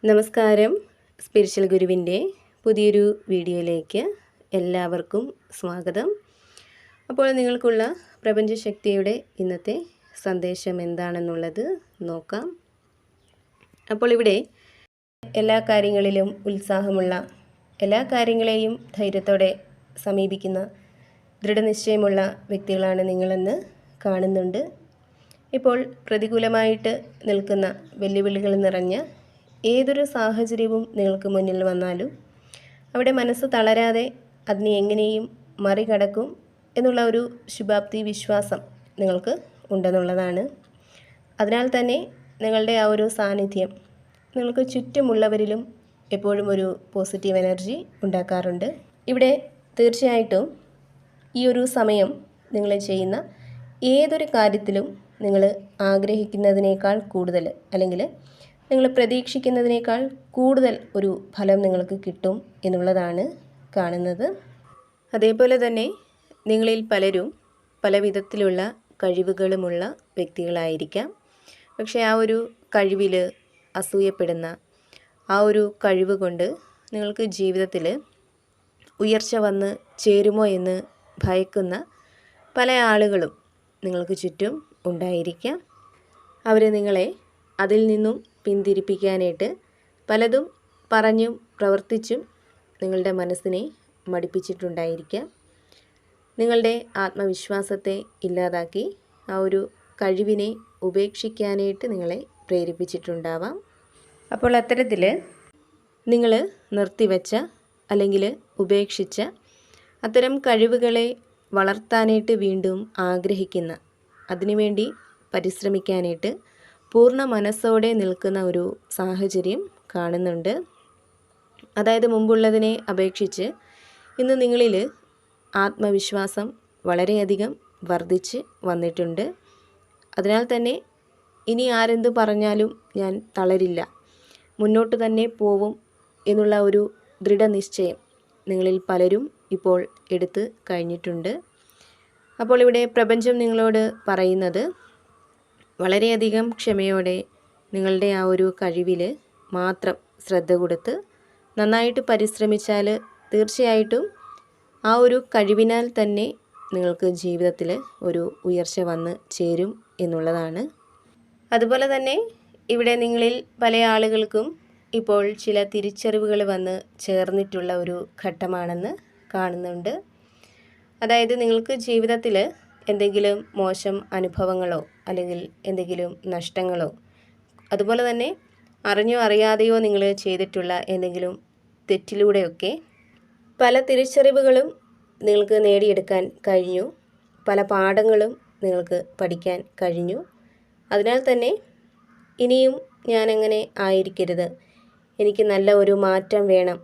നമസ്കാരം. സ്പിരിച്വൽ ഗുരുവിൻ്റെ പുതിയൊരു വീഡിയോയിലേക്ക് എല്ലാവർക്കും സ്വാഗതം. അപ്പോൾ നിങ്ങൾക്കുള്ള പ്രപഞ്ചശക്തിയുടെ ഇന്നത്തെ സന്ദേശം എന്താണെന്നുള്ളത് നോക്കാം. അപ്പോൾ ഇവിടെ എല്ലാ കാര്യങ്ങളിലും ഉത്സാഹമുള്ള, എല്ലാ കാര്യങ്ങളെയും ധൈര്യത്തോടെ സമീപിക്കുന്ന, ദൃഢനിശ്ചയമുള്ള വ്യക്തികളാണ് നിങ്ങളെന്ന് കാണുന്നുണ്ട്. ഇപ്പോൾ പ്രതികൂലമായിട്ട് നിൽക്കുന്ന വെല്ലുവിളികൾ നിറഞ്ഞ ഏതൊരു സാഹചര്യവും നിങ്ങൾക്ക് മുന്നിൽ വന്നാലും അവിടെ മനസ്സ് തളരാതെ അതിനെ എങ്ങനെയും മറികടക്കും എന്നുള്ള ഒരു ശുഭാപ്തി വിശ്വാസം നിങ്ങൾക്ക് ഉണ്ടെന്നുള്ളതാണ്. അതിനാൽ തന്നെ നിങ്ങളുടെ ആ ഒരു സാന്നിധ്യം നിങ്ങൾക്ക് ചുറ്റുമുള്ളവരിലും എപ്പോഴും ഒരു പോസിറ്റീവ് എനർജി ഉണ്ടാക്കാറുണ്ട്. ഇവിടെ തീർച്ചയായിട്ടും ഈ ഒരു സമയം നിങ്ങൾ ചെയ്യുന്ന ഏതൊരു കാര്യത്തിലും നിങ്ങൾ ആഗ്രഹിക്കുന്നതിനേക്കാൾ കൂടുതൽ, അല്ലെങ്കിൽ നിങ്ങൾ പ്രതീക്ഷിക്കുന്നതിനേക്കാൾ കൂടുതൽ ഒരു ഫലം നിങ്ങൾക്ക് കിട്ടും എന്നുള്ളതാണ് കാണുന്നത്. അതേപോലെ തന്നെ നിങ്ങളിൽ പലരും പല വിധത്തിലുള്ള കഴിവുകളുമുള്ള വ്യക്തികളായിരിക്കാം. പക്ഷേ ആ ഒരു കഴിവിൽ അസൂയപ്പെടുന്ന, ആ ഒരു കഴിവ് കൊണ്ട് നിങ്ങൾക്ക് ജീവിതത്തിൽ ഉയർച്ച വന്ന് ചേരുമോ എന്ന് ഭയക്കുന്ന പല ആളുകളും നിങ്ങൾക്ക് ചുറ്റും ഉണ്ടായിരിക്കാം. അവർ നിങ്ങളെ അതിൽ നിന്നും പിന്തിരിപ്പിക്കാനായിട്ട് പലതും പറഞ്ഞും പ്രവർത്തിച്ചും നിങ്ങളുടെ മനസ്സിനെ മടുപ്പിച്ചിട്ടുണ്ടായിരിക്കാം. നിങ്ങളുടെ ആത്മവിശ്വാസത്തെ ഇല്ലാതാക്കി ആ ഒരു കഴിവിനെ ഉപേക്ഷിക്കാനായിട്ട് നിങ്ങളെ പ്രേരിപ്പിച്ചിട്ടുണ്ടാവാം. അപ്പോൾ അത്തരത്തിൽ നിങ്ങൾ നിർത്തിവെച്ച അല്ലെങ്കിൽ ഉപേക്ഷിച്ച അത്തരം കഴിവുകളെ വളർത്താനായിട്ട് വീണ്ടും ആഗ്രഹിക്കുന്ന, അതിനുവേണ്ടി പരിശ്രമിക്കാനായിട്ട് പൂർണ്ണ മനസ്സോടെ നിൽക്കുന്ന ഒരു സാഹചര്യം കാണുന്നുണ്ട്. അതായത് മുമ്പുള്ളതിനെ അപേക്ഷിച്ച് ഇന്ന് നിങ്ങളിൽ ആത്മവിശ്വാസം വളരെയധികം വർദ്ധിച്ച് വന്നിട്ടുണ്ട്. അതിനാൽ തന്നെ ഇനി ആരെന്ത് പറഞ്ഞാലും ഞാൻ തളരില്ല, മുന്നോട്ട് തന്നെ പോവും എന്നുള്ള ഒരു ദൃഢനിശ്ചയം നിങ്ങളിൽ പലരും ഇപ്പോൾ എടുത്ത് കഴിഞ്ഞിട്ടുണ്ട്. അപ്പോൾ ഇവിടെ പ്രപഞ്ചം നിങ്ങളോട് പറയുന്നത്, വളരെയധികം ക്ഷമയോടെ നിങ്ങളുടെ ആ ഒരു കഴിവിൽ മാത്രം ശ്രദ്ധ കൊടുത്ത് നന്നായിട്ട് പരിശ്രമിച്ചാൽ തീർച്ചയായിട്ടും ആ ഒരു കഴിവിനാൽ തന്നെ നിങ്ങൾക്ക് ജീവിതത്തിൽ ഒരു ഉയർച്ച വന്ന് ചേരും എന്നുള്ളതാണ്. അതുപോലെ തന്നെ ഇവിടെ നിങ്ങളിൽ പല ആളുകൾക്കും ഇപ്പോൾ ചില തിരിച്ചറിവുകൾ വന്ന് ചേർന്നിട്ടുള്ള ഒരു ഘട്ടമാണെന്ന് കാണുന്നുണ്ട്. അതായത് നിങ്ങൾക്ക് ജീവിതത്തിൽ എന്തെങ്കിലും മോശം അനുഭവങ്ങളോ അല്ലെങ്കിൽ എന്തെങ്കിലും നഷ്ടങ്ങളോ, അതുപോലെ തന്നെ അറിഞ്ഞോ അറിയാതെയോ നിങ്ങൾ ചെയ്തിട്ടുള്ള എന്തെങ്കിലും തെറ്റിലൂടെയൊക്കെ പല തിരിച്ചറിവുകളും നിങ്ങൾക്ക് നേടിയെടുക്കാൻ കഴിഞ്ഞു, പല പാഠങ്ങളും നിങ്ങൾക്ക് പഠിക്കാൻ കഴിഞ്ഞു. അതിനാൽ തന്നെ ഇനിയും ഞാനങ്ങനെ ആയിരിക്കരുത്, എനിക്ക് നല്ല ഒരു മാറ്റം വേണം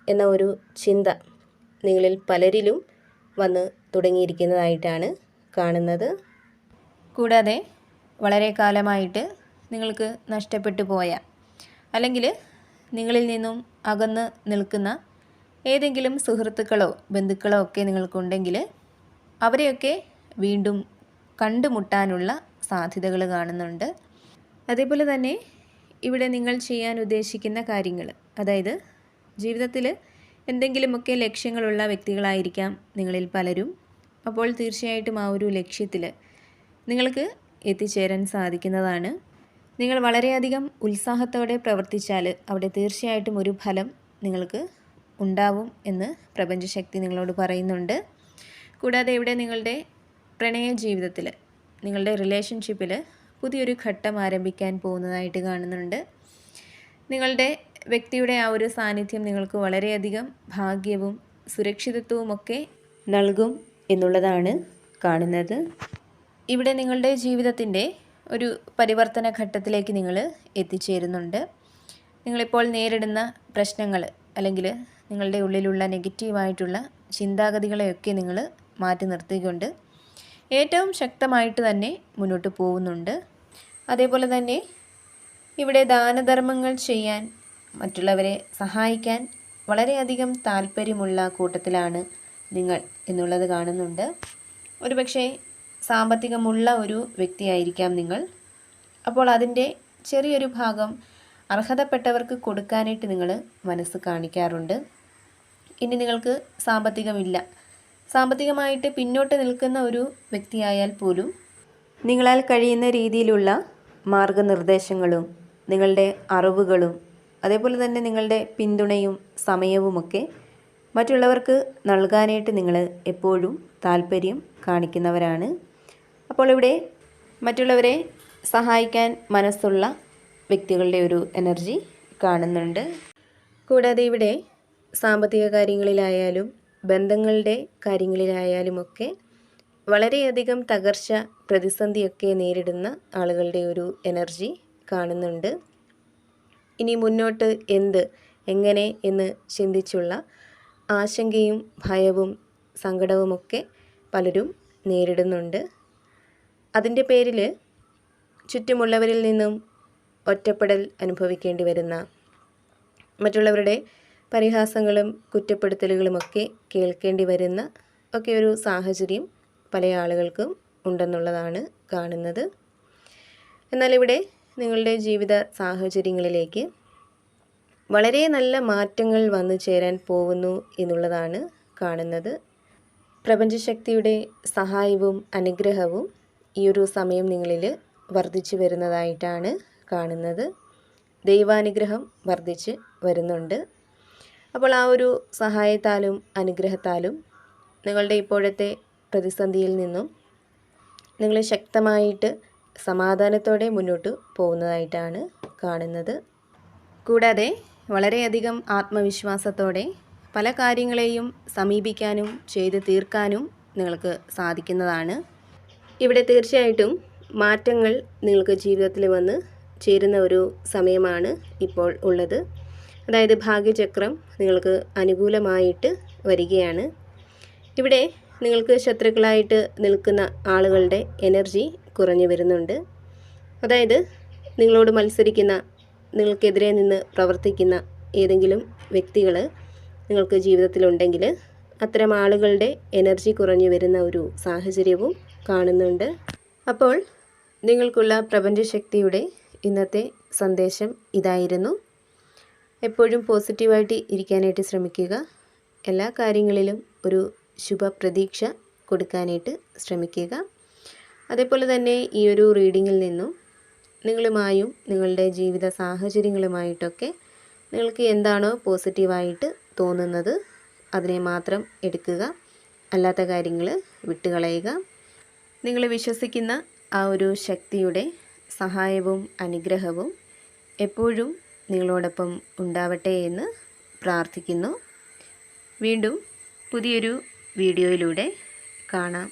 എന്ന ഒരു ചിന്ത നിങ്ങളിൽ പലരിലും വന്ന് തുടങ്ങിയിരിക്കുന്നതായിട്ടാണ് കാണുന്നത്. കൂടാതെ വളരെ കാലമായിട്ട് നിങ്ങൾക്ക് നഷ്ടപ്പെട്ടു പോയ, അല്ലെങ്കിൽ നിങ്ങളിൽ നിന്നും അകന്ന് നിൽക്കുന്ന ഏതെങ്കിലും സുഹൃത്തുക്കളോ ബന്ധുക്കളോ ഒക്കെ നിങ്ങൾക്കുണ്ടെങ്കിൽ അവരെയൊക്കെ വീണ്ടും കണ്ടുമുട്ടാനുള്ള സാധ്യതകൾ കാണുന്നുണ്ട്. അതേപോലെ തന്നെ ഇവിടെ നിങ്ങൾ ചെയ്യാൻ ഉദ്ദേശിക്കുന്ന കാര്യങ്ങൾ, അതായത് ജീവിതത്തിൽ എന്തെങ്കിലുമൊക്കെ ലക്ഷ്യങ്ങളുള്ള വ്യക്തികളായിരിക്കാം നിങ്ങളിൽ പലരും. അപ്പോൾ തീർച്ചയായിട്ടും ആ ഒരു ലക്ഷ്യത്തിൽ നിങ്ങൾക്ക് എത്തിച്ചേരാൻ സാധിക്കുന്നതാണ്. നിങ്ങൾ വളരെയധികം ഉത്സാഹത്തോടെ പ്രവർത്തിച്ചാൽ അവിടെ തീർച്ചയായിട്ടും ഒരു ഫലം നിങ്ങൾക്ക് ഉണ്ടാവും എന്ന് പ്രപഞ്ചശക്തി നിങ്ങളോട് പറയുന്നുണ്ട്. കൂടാതെ ഇവിടെ നിങ്ങളുടെ പ്രണയ ജീവിതത്തിൽ, നിങ്ങളുടെ റിലേഷൻഷിപ്പിൽ പുതിയൊരു ഘട്ടം ആരംഭിക്കാൻ പോകുന്നതായിട്ട് കാണുന്നുണ്ട്. നിങ്ങളുടെ വ്യക്തിയുടെ ആ ഒരു സാന്നിധ്യം നിങ്ങൾക്ക് വളരെയധികം ഭാഗ്യവും സുരക്ഷിതത്വവുമൊക്കെ നൽകും എന്നുള്ളതാണ് കാണുന്നത്. ഇവിടെ നിങ്ങളുടെ ജീവിതത്തിൻ്റെ ഒരു പരിവർത്തന ഘട്ടത്തിലേക്ക് നിങ്ങൾ എത്തിച്ചേരുന്നുണ്ട്. നിങ്ങളിപ്പോൾ നേരിടുന്ന പ്രശ്നങ്ങൾ, അല്ലെങ്കിൽ നിങ്ങളുടെ ഉള്ളിലുള്ള നെഗറ്റീവായിട്ടുള്ള ചിന്താഗതികളെയൊക്കെ നിങ്ങൾ മാറ്റി നിർത്തിക്കൊണ്ട് ഏറ്റവും ശക്തമായിട്ട് തന്നെ മുന്നോട്ട് പോകുന്നുണ്ട്. അതേപോലെ തന്നെ ഇവിടെ ദാനധർമ്മങ്ങൾ ചെയ്യാൻ, മറ്റുള്ളവരെ സഹായിക്കാൻ വളരെയധികം താല്പര്യമുള്ള കൂട്ടത്തിലാണ് നിങ്ങൾ എന്നുള്ളത് കാണുന്നുണ്ട്. ഒരുപക്ഷെ സാമ്പത്തികമുള്ള ഒരു വ്യക്തിയായിരിക്കാം നിങ്ങൾ. അപ്പോൾ അതിൻ്റെ ചെറിയൊരു ഭാഗം അർഹതപ്പെട്ടവർക്ക് കൊടുക്കാനായിട്ട് നിങ്ങൾ മനസ്സ് കാണിക്കാറുണ്ട്. ഇനി നിങ്ങൾക്ക് സാമ്പത്തികമായിട്ട് പിന്നോട്ട് നിൽക്കുന്ന ഒരു വ്യക്തിയായാൽ പോലും നിങ്ങളാൽ കഴിയുന്ന രീതിയിലുള്ള മാർഗനിർദ്ദേശങ്ങളും നിങ്ങളുടെ അറിവുകളും അതേപോലെ തന്നെ നിങ്ങളുടെ പിന്തുണയും സമയവുമൊക്കെ മറ്റുള്ളവർക്ക് നൽകാനായിട്ട് നിങ്ങൾ എപ്പോഴും താല്പര്യം കാണിക്കുന്നവരാണ്. അപ്പോൾ ഇവിടെ മറ്റുള്ളവരെ സഹായിക്കാൻ മനസ്സുള്ള വ്യക്തികളുടെ ഒരു എനർജി കാണുന്നുണ്ട്. കൂടാതെ ഇവിടെ സാമ്പത്തിക കാര്യങ്ങളിലായാലും ബന്ധങ്ങളുടെ കാര്യങ്ങളിലായാലുമൊക്കെ വളരെയധികം തകർച്ച പ്രതിസന്ധിയൊക്കെ നേരിടുന്ന ആളുകളുടെ ഒരു എനർജി കാണുന്നുണ്ട്. ഇനി മുന്നോട്ട് എങ്ങനെ എന്ന് ചിന്തിച്ചുള്ള ആശങ്കയും ഭയവും സങ്കടവുമൊക്കെ പലരും നേരിടുന്നുണ്ട്. അതിൻ്റെ പേരിൽ ചുറ്റുമുള്ളവരിൽ നിന്നും ഒറ്റപ്പെടൽ അനുഭവിക്കേണ്ടി വരുന്ന, മറ്റുള്ളവരുടെ പരിഹാസങ്ങളും കുറ്റപ്പെടുത്തലുകളുമൊക്കെ കേൾക്കേണ്ടി വരുന്ന ഒക്കെ ഒരു സാഹചര്യം പല ആളുകൾക്കും ഉണ്ടെന്നുള്ളതാണ് കാണുന്നത്. എന്നാൽ ഇവിടെ നിങ്ങളുടെ ജീവിത സാഹചര്യങ്ങളിലേക്ക് വളരെ നല്ല മാറ്റങ്ങൾ വന്നു ചേരാൻ പോകുന്നു എന്നുള്ളതാണ് കാണുന്നത്. പ്രപഞ്ചശക്തിയുടെ സഹായവും അനുഗ്രഹവും ഈ ഒരു സമയം നിങ്ങളിൽ വർദ്ധിച്ചു വരുന്നതായിട്ടാണ് കാണുന്നത്. ദൈവാനുഗ്രഹം വർദ്ധിച്ച് വരുന്നുണ്ട്. അപ്പോൾ ആ ഒരു സഹായത്താലും അനുഗ്രഹത്താലും നിങ്ങളുടെ ഇപ്പോഴത്തെ പ്രതിസന്ധിയിൽ നിന്നും നിങ്ങൾ ശക്തമായിട്ട് സമാധാനത്തോടെ മുന്നോട്ട് പോകുന്നതായിട്ടാണ് കാണുന്നത്. കൂടാതെ വളരെയധികം ആത്മവിശ്വാസത്തോടെ പല കാര്യങ്ങളെയും സമീപിക്കാനും ചെയ്ത് തീർക്കാനും നിങ്ങൾക്ക് സാധിക്കുന്നതാണ്. ഇവിടെ തീർച്ചയായിട്ടും മാറ്റങ്ങൾ നിങ്ങൾക്ക് ജീവിതത്തിൽ വന്ന് ചേരുന്ന ഒരു സമയമാണ് ഇപ്പോൾ ഉള്ളത്. അതായത് ഭാഗ്യചക്രം നിങ്ങൾക്ക് അനുകൂലമായിട്ട് വരികയാണ്. ഇവിടെ നിങ്ങൾക്ക് ശത്രുക്കളായിട്ട് നിൽക്കുന്ന ആളുകളുടെ എനർജി കുറഞ്ഞു വരുന്നുണ്ട്. അതായത് നിങ്ങളോട് മത്സരിക്കുന്ന, നിങ്ങൾക്കെതിരെ നിന്ന് പ്രവർത്തിക്കുന്ന ഏതെങ്കിലും വ്യക്തികൾ നിങ്ങൾക്ക് ജീവിതത്തിലുണ്ടെങ്കിൽ അത്തരം ആളുകളുടെ എനർജി കുറഞ്ഞു വരുന്ന ഒരു സാഹചര്യവും കാണുന്നുണ്ട്. അപ്പോൾ നിങ്ങൾക്കുള്ള പ്രപഞ്ചശക്തിയുടെ ഇന്നത്തെ സന്ദേശം ഇതായിരുന്നു. എപ്പോഴും പോസിറ്റീവായിട്ട് ഇരിക്കാനായിട്ട് ശ്രമിക്കുക. എല്ലാ കാര്യങ്ങളിലും ഒരു ശുഭപ്രതീക്ഷ കൊടുക്കാനായിട്ട് ശ്രമിക്കുക. അതേപോലെ തന്നെ ഈ ഒരു റീഡിങ്ങിൽ നിന്നും നിങ്ങളുമായും നിങ്ങളുടെ ജീവിത സാഹചര്യങ്ങളുമായിട്ടൊക്കെ നിങ്ങൾക്ക് എന്താണോ പോസിറ്റീവായിട്ട് തോന്നുന്നത് അതിനെ മാത്രം എടുക്കുക. അല്ലാത്ത കാര്യങ്ങൾ വിട്ടുകളയുക. നിങ്ങൾ വിശ്വസിക്കുന്ന ആ ഒരു ശക്തിയുടെ സഹായവും അനുഗ്രഹവും എപ്പോഴും നിങ്ങളോടൊപ്പം ഉണ്ടാവട്ടെ എന്ന് പ്രാർത്ഥിക്കുന്നു. വീണ്ടും പുതിയൊരു വീഡിയോയിലൂടെ കാണാം.